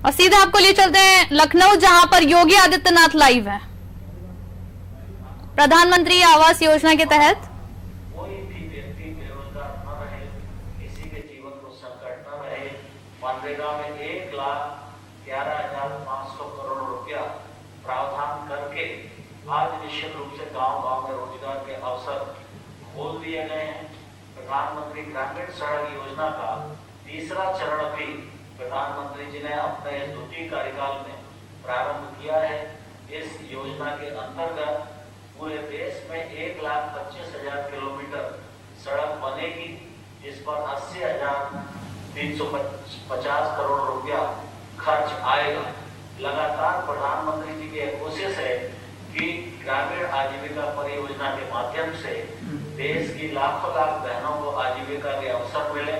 और सीधे आपको लिए चलते हैं लखनऊ, जहां पर योगी आदित्यनाथ लाइव है। प्रधानमंत्री आवास योजना के तहत कोई भी व्यक्ति बेरोजगार न रहे, किसी के जीवन को संकट न रहे। मनरेगा में 1,11,500 करोड़ रुपया प्रावधान करके आज निश्चित रूप से गांव-गांव में रोजगार के अवसर खोल दिए गए हैं। प्रधानमंत्री ग्रामीण सड़क योजना का तीसरा चरण भी प्रधानमंत्री जी ने अपने द्वितीय कार्यकाल में प्रारंभ किया है। इस योजना के अंतर्गत पूरे देश में 1,25,000 किलोमीटर सड़क बनेगी, जिस पर 80,350 करोड़ रुपया खर्च आएगा। लगातार प्रधानमंत्री जी की यह कोशिश है कि ग्रामीण आजीविका परियोजना के माध्यम से देश की लाखों लाख बहनों को आजीविका के अवसर मिले,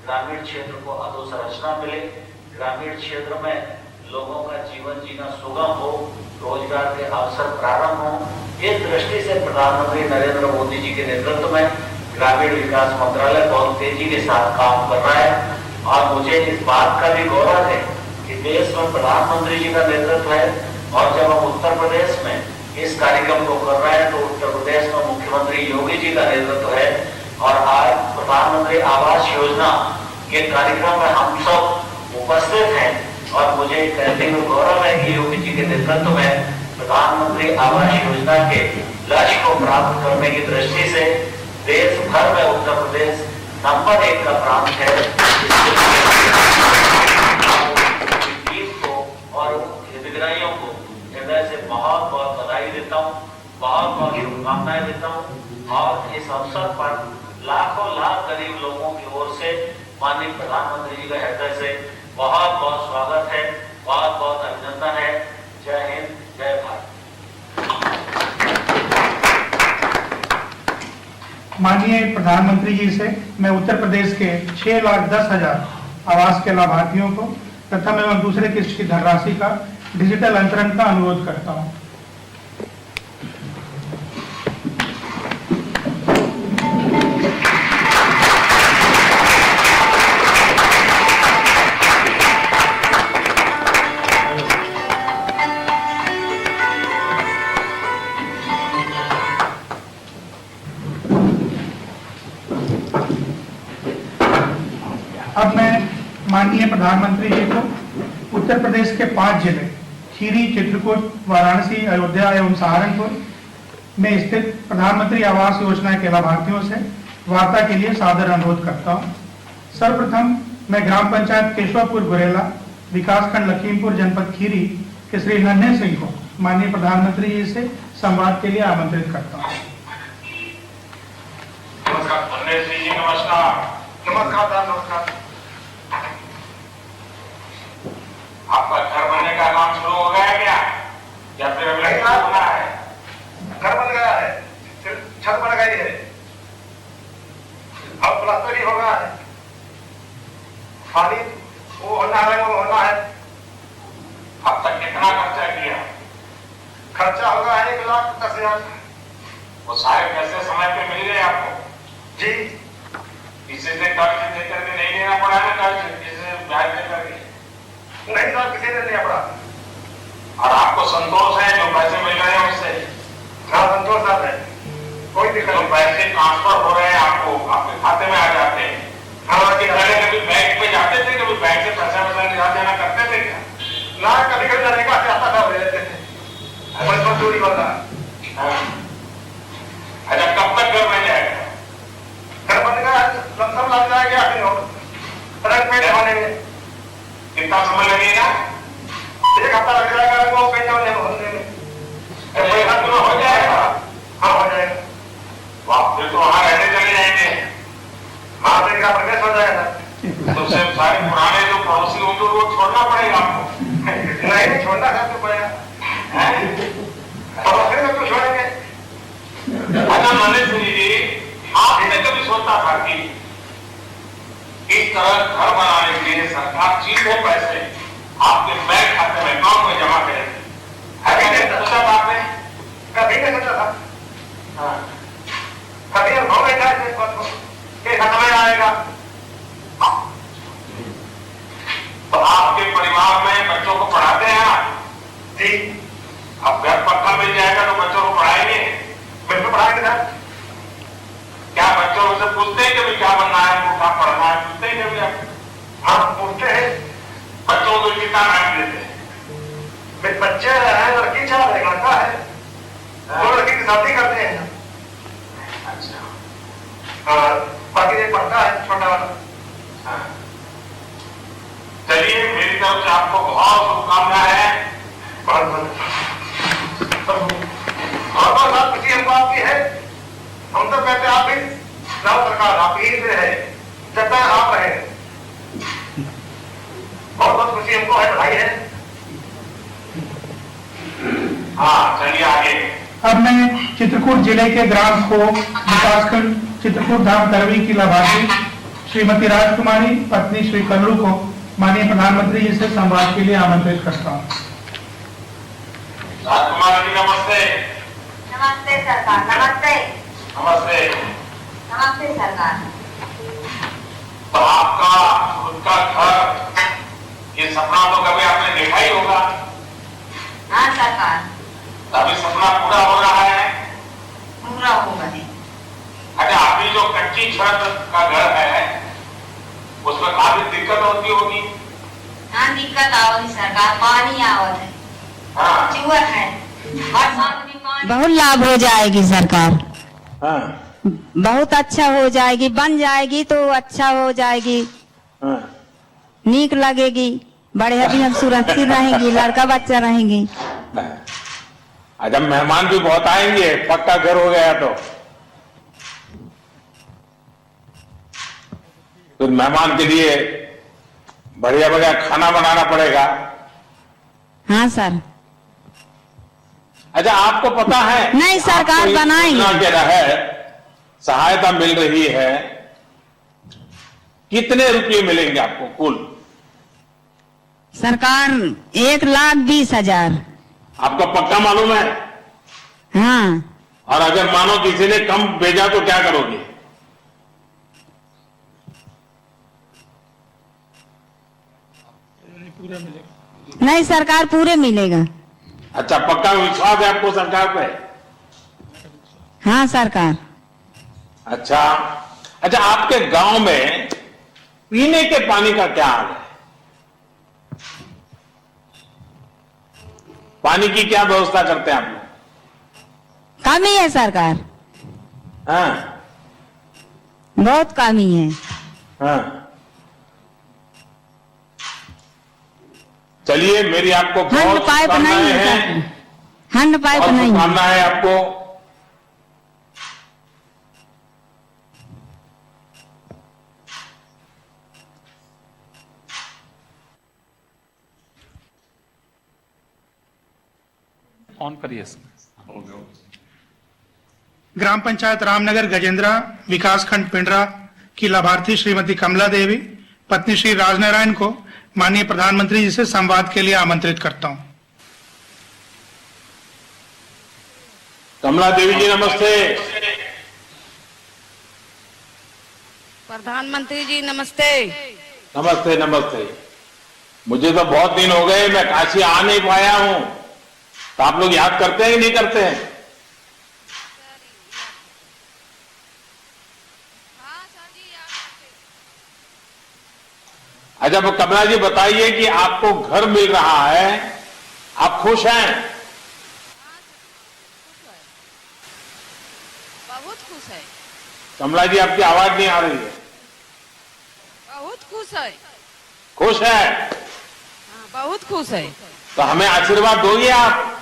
ग्रामीण क्षेत्र को अधोसंरचना मिले, ग्रामीण क्षेत्र में लोगों का जीवन जीना सुगम हो, रोजगार के अवसर प्रारंभ हो। इस दृष्टि से प्रधानमंत्री नरेंद्र मोदी जी के नेतृत्व में ग्रामीण विकास मंत्रालय बहुत तेजी के साथ काम कर रहा है। और मुझे इस बात का भी गौरव है कि देश में प्रधानमंत्री जी का नेतृत्व है, और जब हम उत्तर प्रदेश में इस कार्यक्रम को कर रहे हैं तो उत्तर प्रदेश में मुख्यमंत्री योगी जी का नेतृत्व है। और आज प्रधानमंत्री आवास योजना के कार्यक्रम में हम सब उपस्थित हैं, और मुझे कहते हुए गौरव है कि योगी जी के नेतृत्व में प्रधानमंत्री आवास योजना के लक्ष्य को प्राप्त करने की दृष्टि से देश भर में उत्तर प्रदेश नंबर 1 का प्रांत है। और हितग्राहियों को हृदय से बहुत बहुत बधाई देता हूँ, बहुत बहुत शुभकामनाएं देता हूँ। और इस अवसर पर लाखों लाख गरीब लोगों की ओर से माननीय प्रधानमंत्री जी का हृदय से बहुत बहुत स्वागत है, बहुत बहुत अभिनंदन है। जय हिंद, जय भारत। माननीय प्रधानमंत्री जी से मैं उत्तर प्रदेश के 6,10,000 आवास के लाभार्थियों को प्रथम एवं दूसरे किस्त की धनराशि का डिजिटल अंतरण का अनुरोध करता हूं। अब मैं माननीय प्रधानमंत्री जी को उत्तर प्रदेश के 5 जिले खीरी, चित्रकूट, वाराणसी, अयोध्या एवं सहारनपुर में स्थित प्रधानमंत्री आवास योजना के लाभार्थियों से वार्ता के लिए सादर अनुरोध करता हूं। सर्वप्रथम मैं ग्राम पंचायत केशवापुर गुरेला, विकासखंड लखीमपुर, जनपद खीरी के श्री नन्हे सिंह को माननीय प्रधानमंत्री जी से संवाद के लिए आमंत्रित करता हूँ। नमस्कार। नमस्कार। आपका घर बनने का काम शुरू हो गया क्या, या फिर अभी बना है? घर बन गया है, छत बन गई है, अब प्लास्टर ही होगा, खाली वो होना है, वो होना है। अब तक कितना खर्चा किया? खर्चा होगा 1,10,000। वो सारे पैसे समय पे मिल गए आपको? जी। किसी से कर्ज लेकर के नहीं लेना पड़ा है? कर्ज किसी से ब्याज लेकर के? नहीं साहब, किसी ने नहीं पड़ा। और आपको संतोष है जो पैसे मिल रहे हैं उससे? हाँ, संतोष साहब है, कोई दिक्कत नहीं। पैसे ट्रांसफर हो रहे हैं आपको, आपके खाते में आ जाते हैं? हाँ, पहले कभी बैंक में जाते थे, कभी बैंक से पैसा निकाल देना करते थे क्या? ना, कभी कभी नरेगा से आता था, रहते थे मजदूरी वाला। अच्छा, कब तक घर बन जाएगा? घर बन गया, लमसम लग जाएगा फिर रंग पेंट होने में। कितना समय लगेगा? 1 हफ्ता लग जाएगा वो पेंट होने में। हो जाएगा? हाँ, हो जाएगा। वाह, फिर तो वहां रहने चले जाएंगे। हाँ, फिर का प्रवेश हो जाएगा। तो सिर्फ सारे पुराने जो पड़ोसी होंगे वो छोड़ना पड़ेगा आपको? नहीं, छोड़ना है तो पड़ेगा। पड़ोसी में क्यों छोड़ेंगे? अच्छा नरेश जी, आपने कभी सोचा था कि इस तरह घर बनाने के लिए सरकार चीजें पैसे आपके बैंक खाते में, अकाउंट में जमा करेगी? सोचा था आपने? कभी नहीं सोचा था। हाँ। कभी अनुभव नहीं था इस बात को कि समय आएगा। तो आपके परिवार में कोई कितना टाइम देते हैं? बच्चे हैं, लड़की चाह रहे, लड़का है, दो लड़की की शादी करते हैं। अच्छा, बाकी ये पढ़ता है छोटा वाला। चलिए, मेरी तरफ से आपको बहुत शुभकामनाएं हैं। बहुत बहुत खुशी हमको आपकी है। हम तो कहते हैं आप भी राव सरकार आप ही से है, जब तक आप रहे। बहुत बहुत खुशी हमको है, बधाई है। हाँ, चलिए आगे। अब मैं चित्रकूट जिले के ग्राम खो विकासखंड चित्रकूट धाम करवी की लाभार्थी श्रीमती राजकुमारी पत्नी श्री कल्लू को माननीय प्रधानमंत्री जी से संवाद के लिए आमंत्रित करता हूँ। राजकुमार जी नमस्ते। नमस्ते सरकार। नमस्ते नमस्ते। नमस्ते सरकार। तो आपका खुद का घर, ये सपना तो कभी आपने देखा ही होगा। हाँ सरकार, अभी सपना पूरा हो रहा है। पूरा होगा है। अच्छा, अभी जो कच्ची छत का घर है उसमें काफी दिक्कत होती होगी। हाँ दिक्कत आवत है सरकार, पानी आवत है, हाँ, चूहर है, बरसात में पानी बहुत लाभ हो जाएगी सरकार। हाँ, बहुत अच्छा हो जाएगी, बन जाएगी तो अच्छा हो जाएगी, हाँ। नीक लगेगी, बड़े भी हम सुरक्षित रहेंगी, लड़का बच्चा रहेंगी। अच्छा, मेहमान भी बहुत आएंगे, पक्का घर हो गया तो मेहमान के लिए बढ़िया बढ़िया खाना बनाना पड़ेगा। हाँ सर। अच्छा, आपको पता है? नहीं, सरकार आपको इस बनाएंगे। योजना के तहत सहायता मिल रही है, कितने रुपये मिलेंगे आपको कुल? सरकार 1,20,000। आपको पक्का मालूम है? हाँ। और अगर मानो किसी ने कम भेजा तो क्या करोगे? नहीं सरकार पूरे मिलेगा। अच्छा, पक्का विश्वास है आपको सरकार पे? हाँ सरकार। अच्छा, अच्छा, आपके गांव में पीने के पानी का क्या हाल है? पानी की क्या व्यवस्था करते हैं आप लोग? कमी है सरकार, हाँ, बहुत कमी है। हाँ। चलिए, मेरी आपको हैंड बहुत पाइप नहीं शुभकामनाएं है हैं। सरकार, हैंड पाइप बहुत नहीं है। शुभकामनाएं हैं आपको। ऑन करिए इसमें। ग्राम पंचायत रामनगर गजेंद्रा विकासखंड पिंडरा की लाभार्थी श्रीमती कमला देवी पत्नी श्री राजनारायण को माननीय प्रधानमंत्री जी से संवाद के लिए आमंत्रित करता हूं। कमला देवी जी नमस्ते। प्रधानमंत्री जी नमस्ते। नमस्ते नमस्ते। मुझे तो बहुत दिन हो गए, मैं काशी आ नहीं पाया हूं, तो आप लोग याद करते हैं कि नहीं करते हैं? अच्छा, वो कमला जी बताइए कि आपको घर मिल रहा है, आप खुश हैं? बहुत खुश है। कमला जी, आपकी आवाज नहीं आ रही है। बहुत खुश है। खुश है? हाँ, बहुत खुश है। तो हमें आशीर्वाद दोगे आप?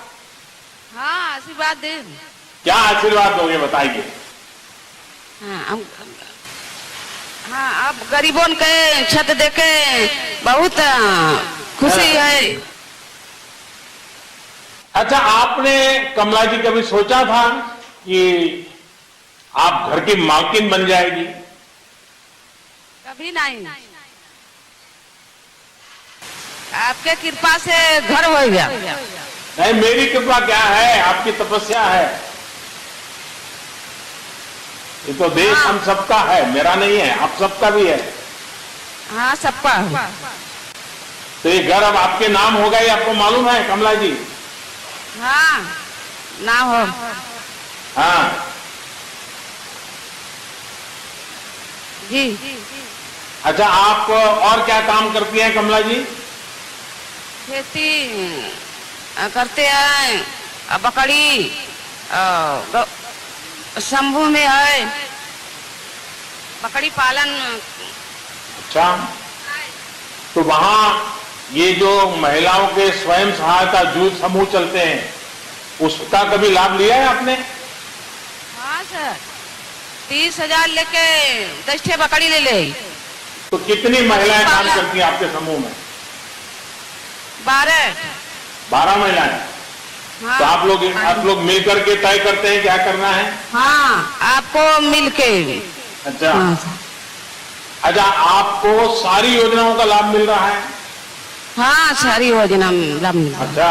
हाँ आशीर्वाद दे। क्या आशीर्वाद दोगे बताइए? हाँ, अब गरीबों के छत देके बहुत खुशी है। अच्छा, आपने कमला जी कभी सोचा था कि आप घर की मालकिन बन जाएगी? कभी नहीं, आपके कृपा से घर हो गया। नहीं, मेरी कृपा क्या है, आपकी तपस्या है। ये तो देश हम सबका है, मेरा नहीं है, आप सबका भी है। हाँ सबका। तो ये घर अब आपके नाम होगा, ये आपको मालूम है कमला जी? हाँ ना हो। हाँ जी। अच्छा, आप और क्या काम करती हैं कमला जी? खेती करते हैं, बकरी शंभू में है, बकरी पालन। अच्छा, तो वहाँ ये जो महिलाओं के स्वयं सहायता जूथ समूह चलते हैं, उसका कभी लाभ लिया है आपने? हाँ सर, 30,000 लेके 10 ठे बकरी ले ले। तो कितनी महिलाएं काम करती हैं आपके समूह में? 12 महिलाएं। हाँ, तो आप लोग मिलकर के तय करते हैं क्या करना है? हाँ, आपको मिलके। अच्छा। हाँ। अच्छा, आपको सारी योजनाओं का लाभ मिल रहा है? हाँ, सारी योजना में लाभ मिल रहा है। अच्छा,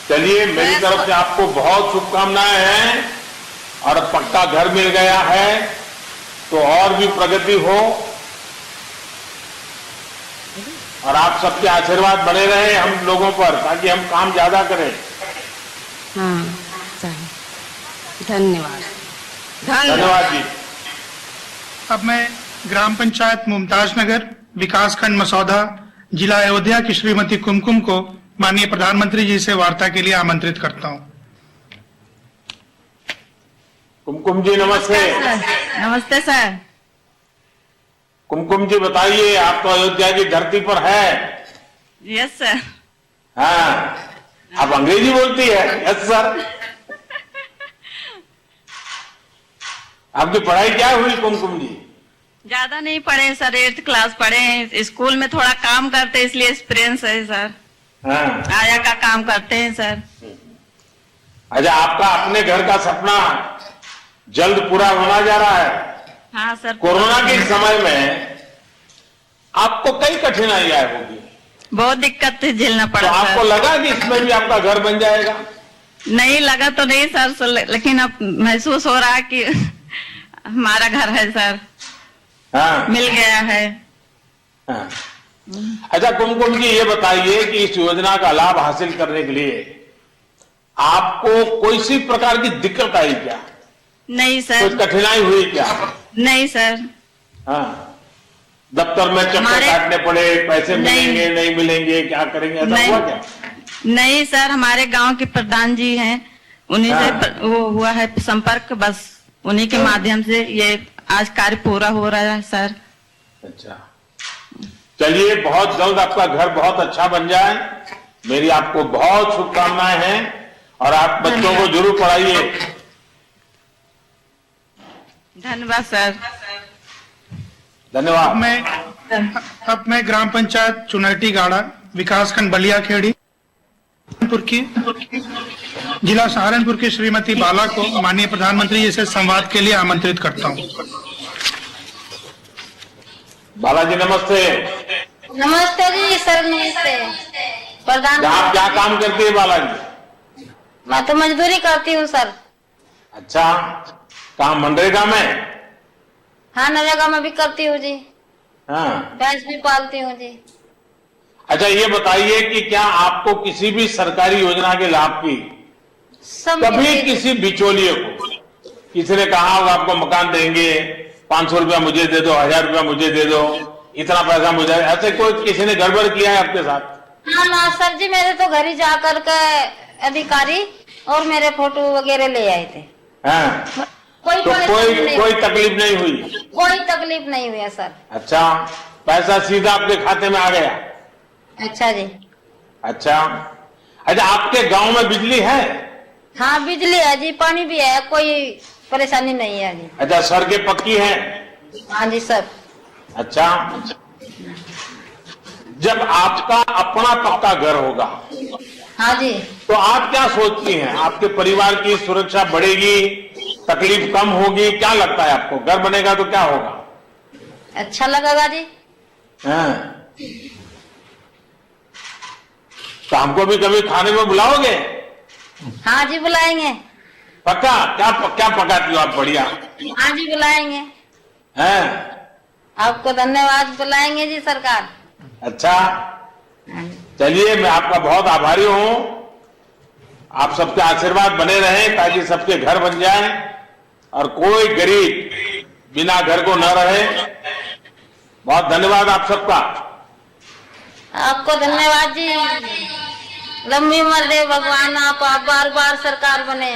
चलिए मेरी तरफ से आपको बहुत शुभकामनाएं हैं, और पक्का घर मिल गया है तो और भी प्रगति हो, और आप सबके आशीर्वाद बने रहे हम लोगों पर, ताकि हम काम ज्यादा करें। हाँ, धन्यवाद। धन्यवाद जी। अब मैं ग्राम पंचायत मुमताज नगर, विकासखंड मसौदा, जिला अयोध्या की श्रीमती कुमकुम को माननीय प्रधानमंत्री जी से वार्ता के लिए आमंत्रित करता हूं। कुमकुम जी नमस्ते। नमस्ते सर। कुमकुम जी बताइए, आप तो अयोध्या की धरती पर है। Yes sir. हाँ, आप अंग्रेजी बोलती है? Yes sir. आपकी पढ़ाई क्या हुई कुमकुम जी? ज्यादा नहीं पढ़े सर, 8th क्लास पढ़े। स्कूल में थोड़ा काम करते इसलिए एक्सपीरियंस है सर। हाँ। आया का काम करते हैं सर। अच्छा, आपका अपने घर का सपना जल्द पूरा होना जा रहा है। हाँ सर। कोरोना के समय में आपको कई कठिनाइयां होगी, बहुत दिक्कत झेलना तो पड़ा आपको सर। लगा कि इसमें भी आपका घर बन जाएगा? नहीं लगा तो नहीं सर, लेकिन अब महसूस हो रहा है कि हमारा घर है सर। हाँ। मिल गया है। हाँ। अच्छा कुमकुम जी, ये बताइए कि इस योजना का लाभ हासिल करने के लिए आपको कोई सी प्रकार की दिक्कत आई क्या? नहीं कुछ सर। कठिनाई हुई क्या? नहीं सर। हाँ, दफ्तर में चक्कर काटने पड़े, पैसे मिलेंगे नहीं मिलेंगे, क्या करेंगे, ऐसा हुआ क्या? नहीं सर, हमारे गांव के प्रधान जी हैं, उन्हीं से वो हुआ है संपर्क, बस उन्हीं के माध्यम से ये आज कार्य पूरा हो रहा है सर। अच्छा, चलिए बहुत जल्द आपका घर बहुत अच्छा बन जाए, मेरी आपको बहुत शुभकामनाएं हैं, और आप बच्चों को जरूर पढ़ाइए। धन्यवाद सर। धन्यवाद। अब मैं ग्राम पंचायत चुनौती गाड़ा, विकासखंड बलिया खेड़ी की जिला सहारनपुर की श्रीमती बाला को माननीय प्रधानमंत्री जी से संवाद के लिए आमंत्रित करता हूं। बालाजी नमस्ते। नमस्ते जी सर। नमस्ते प्रधान। आप क्या काम करती है बालाजी? मैं तो मजदूरी करती हूँ सर। अच्छा, काम मनरेगा में? हाँ, नरेगा में भी करती हूँ जी। हाँ। भैंस भी पालती हूँ जी। अच्छा, ये बताइए कि क्या आपको किसी भी सरकारी योजना के लाभ की कभी किसी बिचौलिए को किसी ने कहा होगा आपको मकान देंगे, 500 रुपया मुझे दे दो, 1000 रुपया मुझे दे दो, इतना पैसा मुझे, ऐसे कोई किसी ने गड़बड़ किया है आपके साथ? हाँ ना सर जी, मेरे तो घर ही जा करके अधिकारी और मेरे फोटो वगैरह ले आए थे। हाँ। कोई तो कोई तकलीफ नहीं हुई? कोई तकलीफ नहीं हुई है सर। अच्छा, पैसा सीधा आपके खाते में आ गया? अच्छा जी। अच्छा, आपके गांव में बिजली है? हाँ, बिजली है जी, पानी भी है, कोई परेशानी नहीं है जी। अच्छा, सड़कें पक्की हैं? हाँ जी सर। अच्छा, जब आपका अपना पक्का घर होगा, हाँ जी, तो आप क्या सोचती हैं? आपके परिवार की सुरक्षा बढ़ेगी, तकलीफ कम होगी, क्या लगता है आपको? घर बनेगा तो क्या होगा? अच्छा लगेगा जी। हाँ। तो हमको भी कभी खाने में बुलाओगे? हाँ जी बुलाएंगे। पक्का? क्या पकाती हो आप? बढ़िया। हाँ जी बुलाएंगे। हैं? आपको धन्यवाद, बुलाएंगे जी सरकार। अच्छा, चलिए मैं आपका बहुत आभारी हूं। आप सबके आशीर्वाद बने रहें ताकि सबके घर बन जाए और कोई गरीब बिना घर को न रहे। बहुत धन्यवाद आप सबका। आपको धन्यवाद जी, लंबी उम्र दे भगवान, आप बार बार सरकार बने।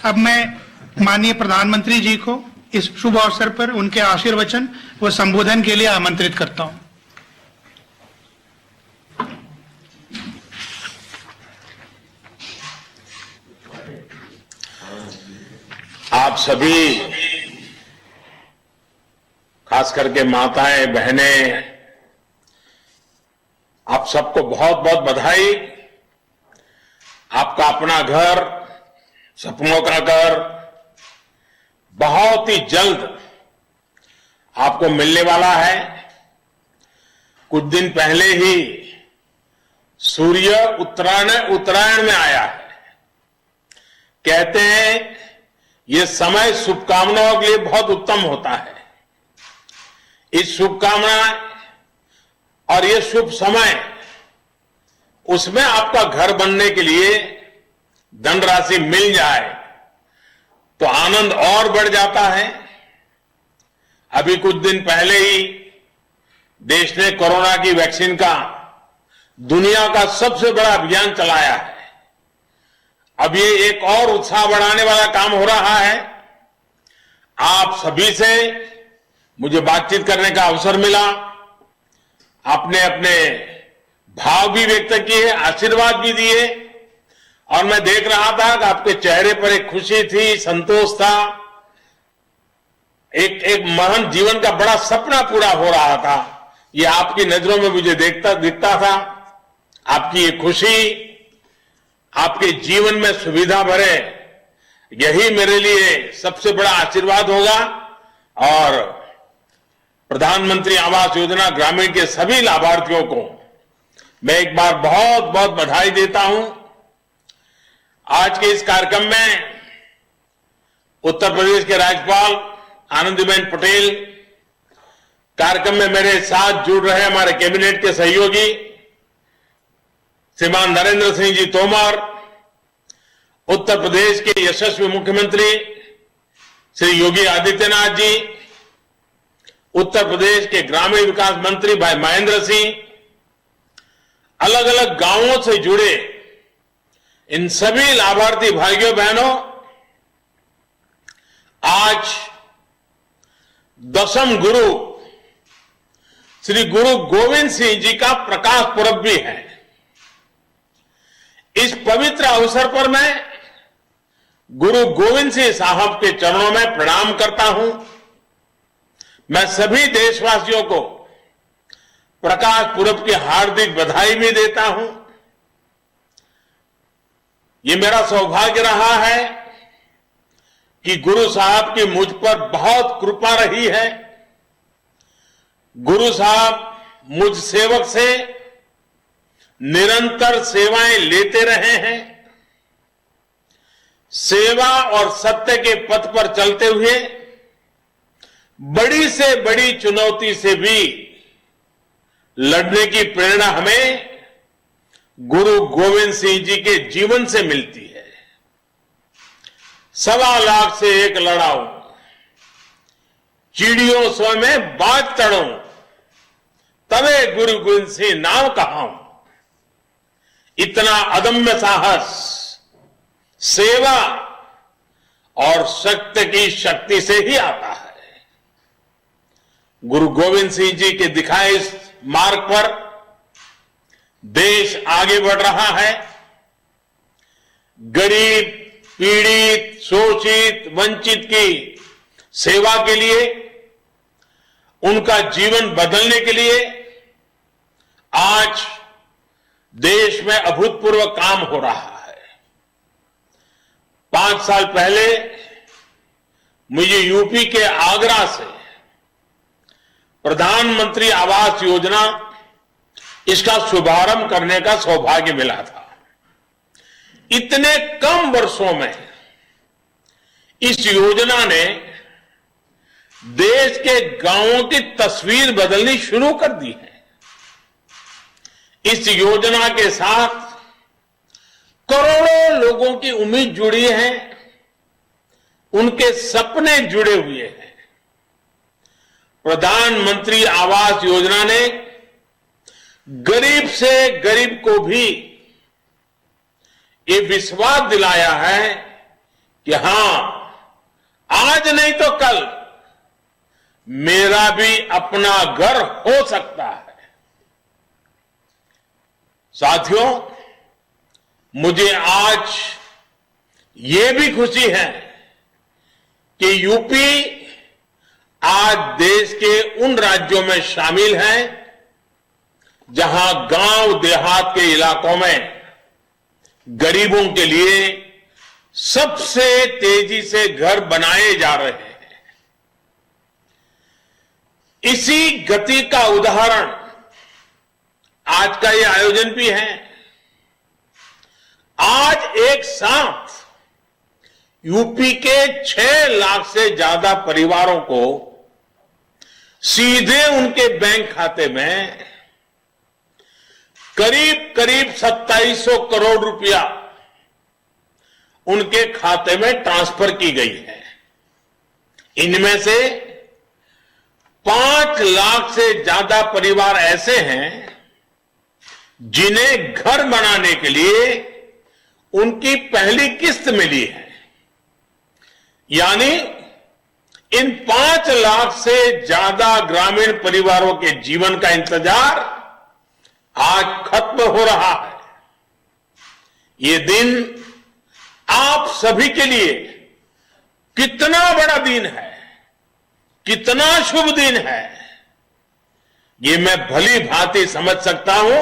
अब मैं माननीय प्रधानमंत्री जी को इस शुभ अवसर पर उनके आशीर्वचन व संबोधन के लिए आमंत्रित करता हूं। आप सभी, खास करके माताएं, बहनें, आप सबको बहुत बहुत बधाई। आपका अपना घर, सपनों का घर बहुत ही जल्द आपको मिलने वाला है। कुछ दिन पहले ही सूर्य उत्तरायण में आया है। कहते हैं ये समय शुभकामनाओं के लिए बहुत उत्तम होता है। इस शुभकामना और ये शुभ समय, उसमें आपका घर बनने के लिए धनराशि मिल जाए तो आनंद और बढ़ जाता है। अभी कुछ दिन पहले ही देश ने कोरोना की वैक्सीन का दुनिया का सबसे बड़ा अभियान चलाया है। अब ये एक और उत्साह बढ़ाने वाला काम हो रहा है। आप सभी से मुझे बातचीत करने का अवसर मिला। आपने अपने भाव भी व्यक्त किए, आशीर्वाद भी दिए, और मैं देख रहा था कि आपके चेहरे पर एक खुशी थी, संतोष था, एक महान जीवन का बड़ा सपना पूरा हो रहा था। ये आपकी नजरों में मुझे दिखता था। आपकी ये खुशी, आपके जीवन में सुविधा भरे, यही मेरे लिए सबसे बड़ा आशीर्वाद होगा। और प्रधानमंत्री आवास योजना ग्रामीण के सभी लाभार्थियों को मैं एक बार बहुत बहुत बधाई देता हूं। आज के इस कार्यक्रम में उत्तर प्रदेश के राज्यपाल आनंदीबेन पटेल, कार्यक्रम में मेरे साथ जुड़ रहे हमारे कैबिनेट के सहयोगी श्रीमान नरेंद्र सिंह जी तोमर, उत्तर प्रदेश के यशस्वी मुख्यमंत्री श्री योगी आदित्यनाथ जी, उत्तर प्रदेश के ग्रामीण विकास मंत्री भाई महेंद्र सिंह, अलग अलग गांवों से जुड़े इन सभी लाभार्थी भाइयों बहनों, आज दशम गुरु श्री गुरु गोविंद सिंह जी का प्रकाश पर्व भी है। इस पवित्र अवसर पर मैं गुरु गोविंद सिंह साहब के चरणों में प्रणाम करता हूं। मैं सभी देशवासियों को प्रकाश पुरब की हार्दिक बधाई भी देता हूं। ये मेरा सौभाग्य रहा है कि गुरु साहब की मुझ पर बहुत कृपा रही है। गुरु साहब मुझ सेवक से निरंतर सेवाएं लेते रहे हैं। सेवा और सत्य के पथ पर चलते हुए बड़ी से बड़ी चुनौती से भी लड़ने की प्रेरणा हमें गुरु गोविंद सिंह जी के जीवन से मिलती है। 1.25 लाख से एक लड़ाऊं, चिड़ियों स्व में बात चढ़ूं, तबे गुरु गोविंद सिंह नाम कहाऊं। इतना अदम्य साहस सेवा और सत्य की शक्ति से ही आता है। गुरु गोविंद सिंह जी के दिखाए इस मार्ग पर देश आगे बढ़ रहा है। गरीब, पीड़ित, शोषित, वंचित की सेवा के लिए, उनका जीवन बदलने के लिए आज देश में अभूतपूर्व काम हो रहा है। 5 साल पहले मुझे यूपी के आगरा से प्रधानमंत्री आवास योजना, इसका शुभारंभ करने का सौभाग्य मिला था। इतने कम वर्षों में इस योजना ने देश के गांवों की तस्वीर बदलनी शुरू कर दी है। इस योजना के साथ करोड़ों लोगों की उम्मीद जुड़ी है, उनके सपने जुड़े हुए हैं। प्रधानमंत्री आवास योजना ने गरीब से गरीब को भी ये विश्वास दिलाया है कि हां, आज नहीं तो कल मेरा भी अपना घर हो सकता है। साथियों, मुझे आज ये भी खुशी है कि यूपी आज देश के उन राज्यों में शामिल है जहां गांव देहात के इलाकों में गरीबों के लिए सबसे तेजी से घर बनाए जा रहे हैं। इसी गति का उदाहरण आज का ये आयोजन भी है। आज एक साथ यूपी के 6 लाख से ज्यादा परिवारों को सीधे उनके बैंक खाते में करीब करीब 2700 करोड़ रुपया उनके खाते में ट्रांसफर की गई है। इनमें से 5 लाख से ज्यादा परिवार ऐसे हैं जिन्हें घर बनाने के लिए उनकी पहली किस्त मिली है। यानी इन 5 लाख से ज्यादा ग्रामीण परिवारों के जीवन का इंतजार आज खत्म हो रहा है। ये दिन आप सभी के लिए कितना बड़ा दिन है, कितना शुभ दिन है, ये मैं भली भांति समझ सकता हूं,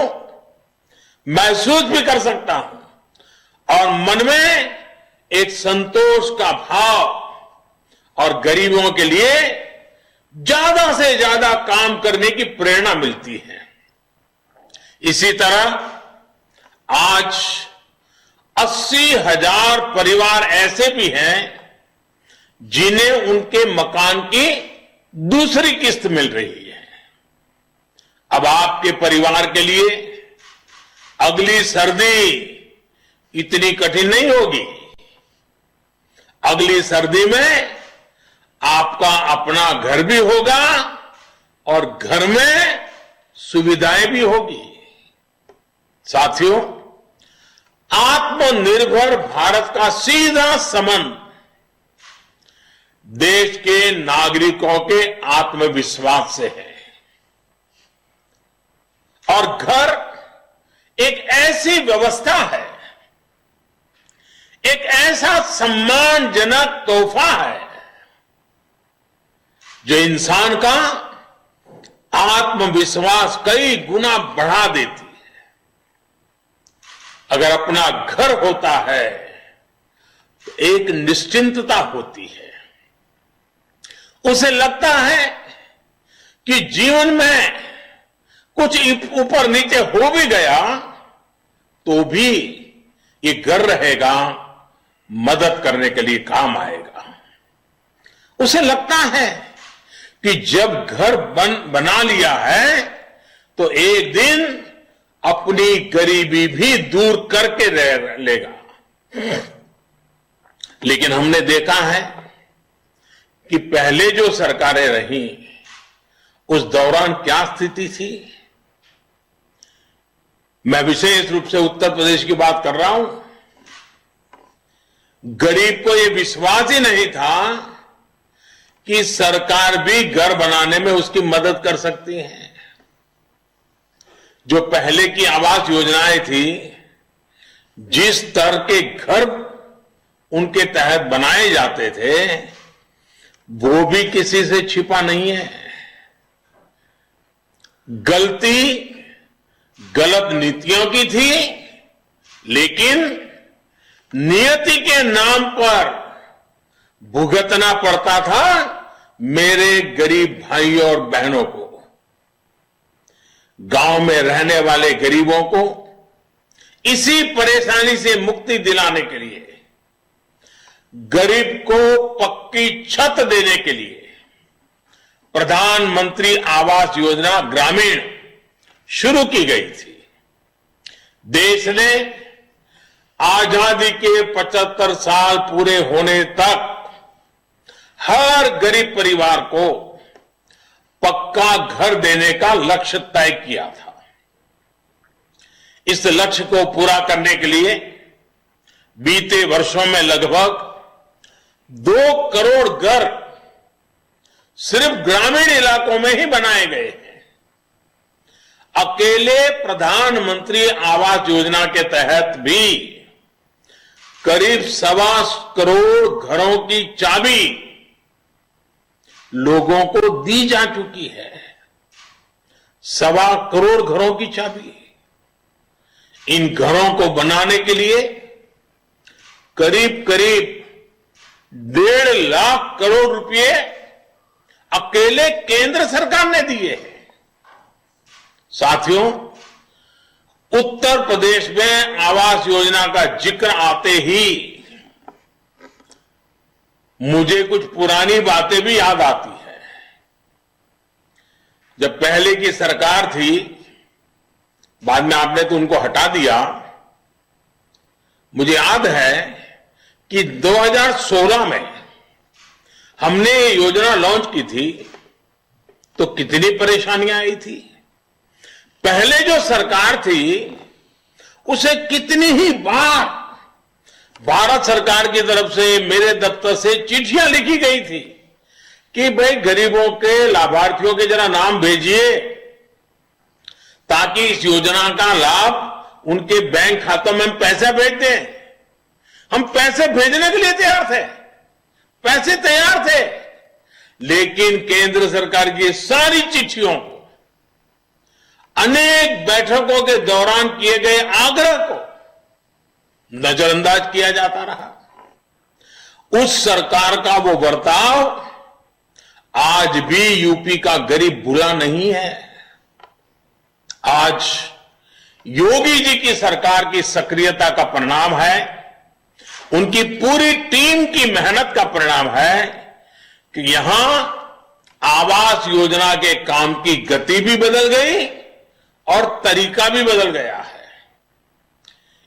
महसूस भी कर सकता हूं और मन में एक संतोष का भाव और गरीबों के लिए ज्यादा से ज्यादा काम करने की प्रेरणा मिलती है। इसी तरह आज 80,000 परिवार ऐसे भी हैं जिन्हें उनके मकान की दूसरी किस्त मिल रही है। अब आपके परिवार के लिए अगली सर्दी इतनी कठिन नहीं होगी। अगली सर्दी में आपका अपना घर भी होगा और घर में सुविधाएं भी होगी। साथियों, आत्मनिर्भर भारत का सीधा संबंध देश के नागरिकों के आत्मविश्वास से है और घर एक ऐसी व्यवस्था है, एक ऐसा सम्मानजनक तोहफा है जो इंसान का आत्मविश्वास कई गुना बढ़ा देती है। अगर अपना घर होता है तो एक निश्चिंतता होती है। उसे लगता है कि जीवन में कुछ ऊपर नीचे हो भी गया तो भी ये घर रहेगा, मदद करने के लिए काम आएगा। उसे लगता है कि जब घर बना लिया है तो एक दिन अपनी गरीबी भी दूर करके रह लेगा। लेकिन हमने देखा है कि पहले जो सरकारें रहीं उस दौरान क्या स्थिति थी। मैं विशेष रूप से उत्तर प्रदेश की बात कर रहा हूं। गरीब को यह विश्वास ही नहीं था कि सरकार भी घर बनाने में उसकी मदद कर सकती है। जो पहले की आवास योजनाएं थी, जिस तरह के घर उनके तहत बनाए जाते थे, वो भी किसी से छिपा नहीं है। गलती गलत नीतियों की थी, लेकिन नियति के नाम पर भुगतना पड़ता था मेरे गरीब भाइयों और बहनों को। गांव में रहने वाले गरीबों को इसी परेशानी से मुक्ति दिलाने के लिए, गरीब को पक्की छत देने के लिए प्रधानमंत्री आवास योजना ग्रामीण शुरू की गई थी। देश ने आजादी के 75 साल पूरे होने तक हर गरीब परिवार को पक्का घर देने का लक्ष्य तय किया था। इस लक्ष्य को पूरा करने के लिए बीते वर्षों में लगभग 2 करोड़ घर सिर्फ ग्रामीण इलाकों में ही बनाए गए हैं। अकेले प्रधानमंत्री आवास योजना के तहत भी करीब 1.25 करोड़ घरों की चाबी लोगों को दी जा चुकी है। 1.25 करोड़ घरों की चाबी। इन घरों को बनाने के लिए करीब करीब 1.5 लाख करोड़ रुपए अकेले केंद्र सरकार ने दिए हैं। साथियों, उत्तर प्रदेश में आवास योजना का जिक्र आते ही मुझे कुछ पुरानी बातें भी याद आती है। जब पहले की सरकार थी, बाद में आपने तो उनको हटा दिया। मुझे याद है कि 2016 में हमने ये योजना लॉन्च की थी तो कितनी परेशानियां आई थी। पहले जो सरकार थी उसे कितनी ही बार भारत सरकार की तरफ से, मेरे दफ्तर से चिट्ठियां लिखी गई थी कि भाई गरीबों के, लाभार्थियों के जरा नाम भेजिए ताकि इस योजना का लाभ उनके बैंक खातों में हम पैसा भेज दें। हम पैसे भेजने के लिए तैयार थे, पैसे तैयार थे, लेकिन केंद्र सरकार की सारी चिट्ठियों को, अनेक बैठकों के दौरान किए गए आग्रह को नजरअंदाज किया जाता रहा। उस सरकार का वो बर्ताव आज भी यूपी का गरीब भूला नहीं है। आज योगी जी की सरकार की सक्रियता का परिणाम है, उनकी पूरी टीम की मेहनत का परिणाम है कि यहां आवास योजना के काम की गति भी बदल गई और तरीका भी बदल गया है।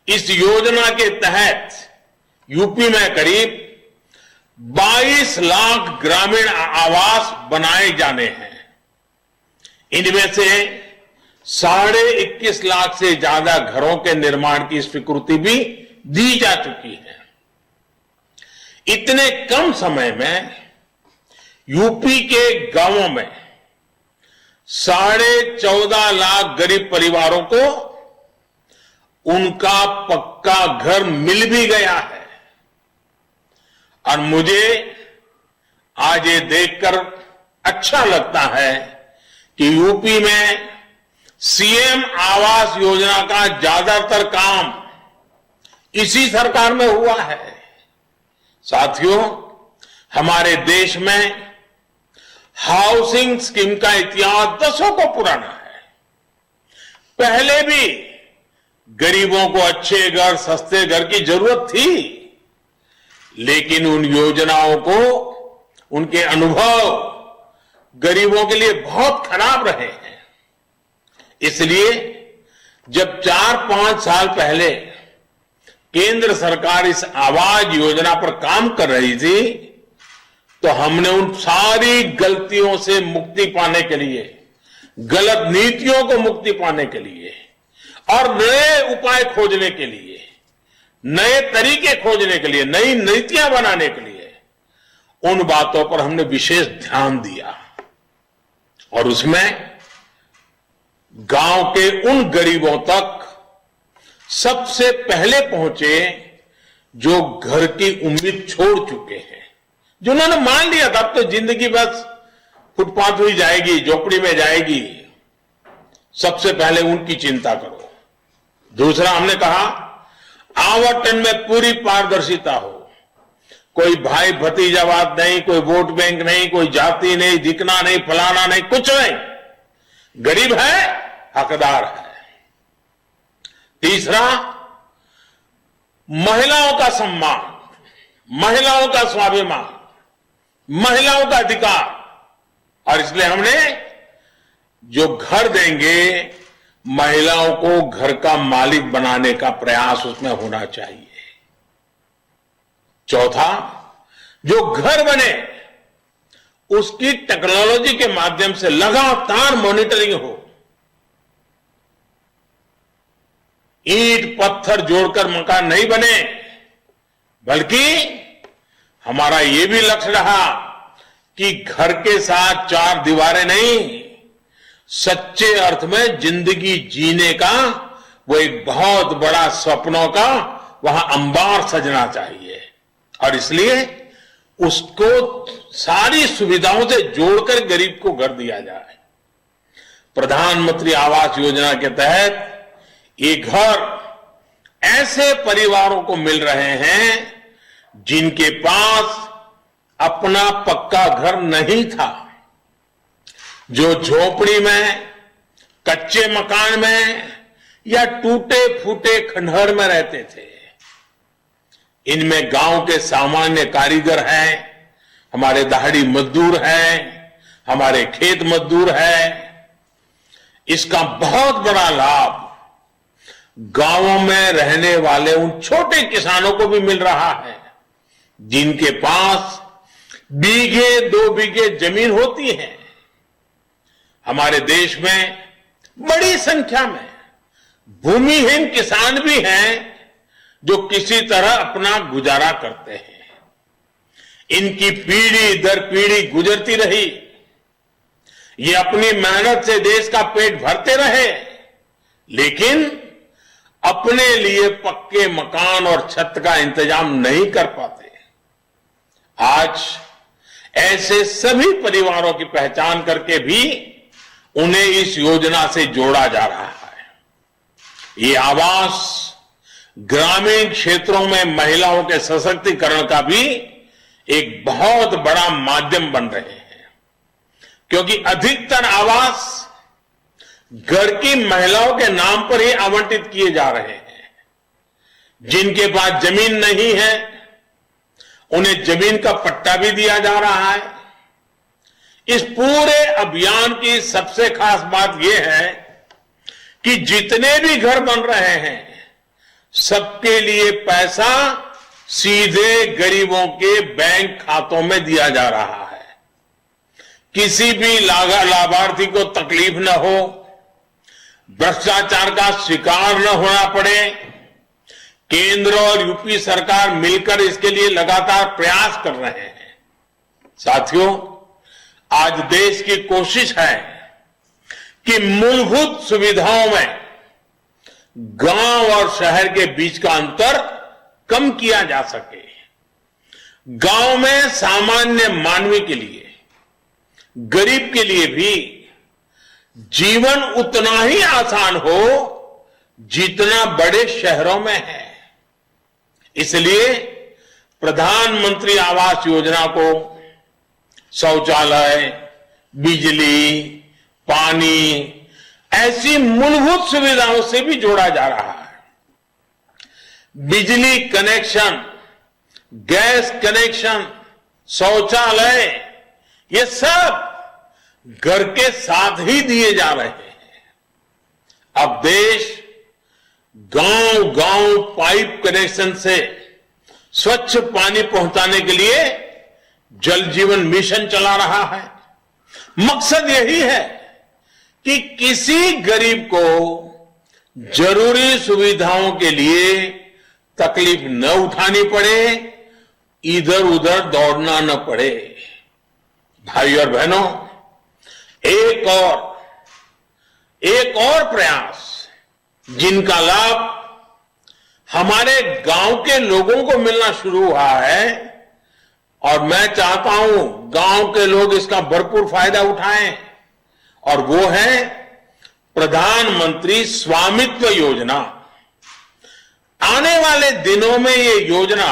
इस योजना के तहत यूपी में करीब 22 लाख ग्रामीण आवास बनाए जाने हैं। इनमें से 21.5 लाख से ज्यादा घरों के निर्माण की स्वीकृति भी दी जा चुकी है। इतने कम समय में यूपी के गांवों में 14.5 लाख गरीब परिवारों को उनका पक्का घर मिल भी गया है। और मुझे आज ये देखकर अच्छा लगता है कि यूपी में सीएम आवास योजना का ज्यादातर काम इसी सरकार में हुआ है। साथियों, हमारे देश में हाउसिंग स्कीम का इतिहास दशकों को पुराना है। पहले भी गरीबों को अच्छे घर, सस्ते घर की जरूरत थी, लेकिन उन योजनाओं को, उनके अनुभव गरीबों के लिए बहुत खराब रहे हैं। इसलिए जब 4-5 साल पहले केंद्र सरकार इस आवास योजना पर काम कर रही थी, तो हमने उन सारी गलतियों से मुक्ति पाने के लिए, गलत नीतियों को मुक्ति पाने के लिए और नए उपाय खोजने के लिए, नए तरीके खोजने के लिए, नई नीतियां बनाने के लिए उन बातों पर हमने विशेष ध्यान दिया। और उसमें गांव के उन गरीबों तक सबसे पहले पहुंचे जो घर की उम्मीद छोड़ चुके हैं, जिन्होंने मान लिया था अब तो जिंदगी बस फुटपाथ हुई जाएगी, झोपड़ी में जाएगी। सबसे पहले उनकी चिंता करो। दूसरा, हमने कहा आवंटन में पूरी पारदर्शिता हो, कोई भाई भतीजावाद नहीं, कोई वोट बैंक नहीं, कोई जाति नहीं, दिखना नहीं, फलाना नहीं, कुछ नहीं। गरीब है, हकदार है। तीसरा, महिलाओं का सम्मान, महिलाओं का स्वाभिमान, महिलाओं का अधिकार। और इसलिए हमने जो घर देंगे, महिलाओं को घर का मालिक बनाने का प्रयास उसमें होना चाहिए। चौथा, जो घर बने उसकी टेक्नोलॉजी के माध्यम से लगातार मॉनिटरिंग हो। ईंट पत्थर जोड़कर मकान नहीं बने, बल्कि हमारा यह भी लक्ष्य रहा कि घर के साथ चार दीवारें नहीं, सच्चे अर्थ में जिंदगी जीने का वो एक बहुत बड़ा सपनों का वहां अंबार सजना चाहिए। और इसलिए उसको सारी सुविधाओं से जोड़कर गरीब को घर दिया जाए। प्रधानमंत्री आवास योजना के तहत ये घर ऐसे परिवारों को मिल रहे हैं जिनके पास अपना पक्का घर नहीं था, जो झोपड़ी में, कच्चे मकान में या टूटे फूटे खंडहर में रहते थे। इनमें गांव के सामान्य कारीगर हैं, हमारे दहाड़ी मजदूर हैं, हमारे खेत मजदूर हैं। इसका बहुत बड़ा लाभ गांवों में रहने वाले उन छोटे किसानों को भी मिल रहा है जिनके पास बीघे 2 बीघे जमीन होती है। हमारे देश में बड़ी संख्या में भूमिहीन किसान भी हैं जो किसी तरह अपना गुजारा करते हैं। इनकी पीढ़ी दर पीढ़ी गुजरती रही, ये अपनी मेहनत से देश का पेट भरते रहे, लेकिन अपने लिए पक्के मकान और छत का इंतजाम नहीं कर पाते। आज ऐसे सभी परिवारों की पहचान करके भी उन्हें इस योजना से जोड़ा जा रहा है। ये आवास ग्रामीण क्षेत्रों में महिलाओं के सशक्तिकरण का भी एक बहुत बड़ा माध्यम बन रहे हैं, क्योंकि अधिकतर आवास घर की महिलाओं के नाम पर ही आवंटित किए जा रहे हैं। जिनके पास जमीन नहीं है उन्हें जमीन का पट्टा भी दिया जा रहा है। इस पूरे अभियान की सबसे खास बात यह है कि जितने भी घर बन रहे हैं सबके लिए पैसा सीधे गरीबों के बैंक खातों में दिया जा रहा है। किसी भी लाभार्थी को तकलीफ न हो, भ्रष्टाचार का शिकार न होना पड़े। केंद्र और यूपी सरकार मिलकर इसके लिए लगातार प्रयास कर रहे हैं। साथियों, आज देश की कोशिश है कि मूलभूत सुविधाओं में गांव और शहर के बीच का अंतर कम किया जा सके। गांव में सामान्य मानवी के लिए, गरीब के लिए भी जीवन उतना ही आसान हो जितना बड़े शहरों में है। इसलिए प्रधानमंत्री आवास योजना को शौचालय, बिजली, पानी ऐसी मूलभूत सुविधाओं से भी जोड़ा जा रहा है। बिजली कनेक्शन, गैस कनेक्शन, शौचालय, ये सब घर के साथ ही दिए जा रहे हैं। अब देश गांव गांव पाइप कनेक्शन से स्वच्छ पानी पहुंचाने के लिए जल जीवन मिशन चला रहा है। मकसद यही है कि किसी गरीब को जरूरी सुविधाओं के लिए तकलीफ न उठानी पड़े, इधर उधर दौड़ना न पड़े। भाई और बहनों, एक और प्रयास जिनका लाभ हमारे गांव के लोगों को मिलना शुरू हुआ है और मैं चाहता हूं गांव के लोग इसका भरपूर फायदा उठाएं, और वो है प्रधानमंत्री स्वामित्व योजना। आने वाले दिनों में ये योजना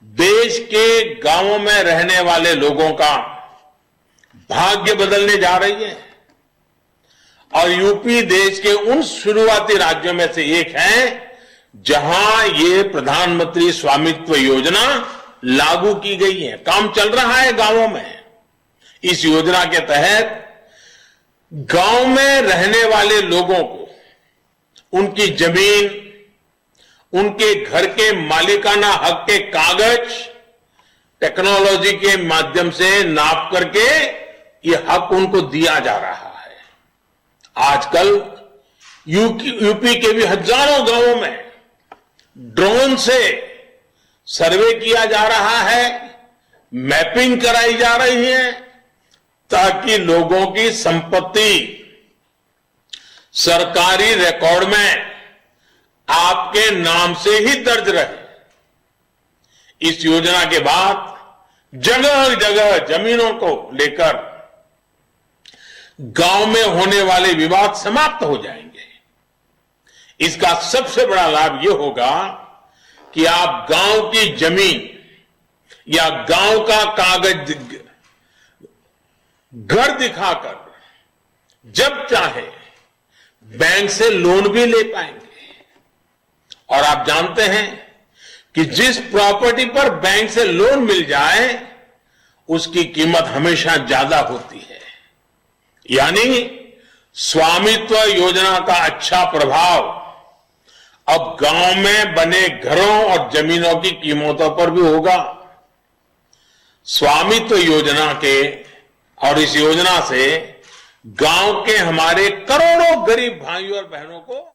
देश के गांवों में रहने वाले लोगों का भाग्य बदलने जा रही है, और यूपी देश के उन शुरुआती राज्यों में से एक है जहां ये प्रधानमंत्री स्वामित्व योजना लागू की गई है। काम चल रहा है गांवों में। इस योजना के तहत गांव में रहने वाले लोगों को उनकी जमीन, उनके घर के मालिकाना हक के कागज टेक्नोलॉजी के माध्यम से नाप करके ये हक उनको दिया जा रहा है। आजकल यूपी के भी हजारों गांवों में ड्रोन से सर्वे किया जा रहा है, मैपिंग कराई जा रही है, ताकि लोगों की संपत्ति सरकारी रिकॉर्ड में आपके नाम से ही दर्ज रहे। इस योजना के बाद जगह जगह जमीनों को लेकर गांव में होने वाले विवाद समाप्त हो जाएंगे। इसका सबसे बड़ा लाभ यह होगा कि आप गांव की जमीन या गांव का कागज घर दिखाकर जब चाहे बैंक से लोन भी ले पाएंगे। और आप जानते हैं कि जिस प्रॉपर्टी पर बैंक से लोन मिल जाए उसकी कीमत हमेशा ज्यादा होती है। यानी स्वामित्व योजना का अच्छा प्रभाव अब गांव में बने घरों और जमीनों की कीमतों पर भी होगा। स्वामित्व योजना के और इस योजना से गांव के हमारे करोड़ों गरीब भाइयों और बहनों को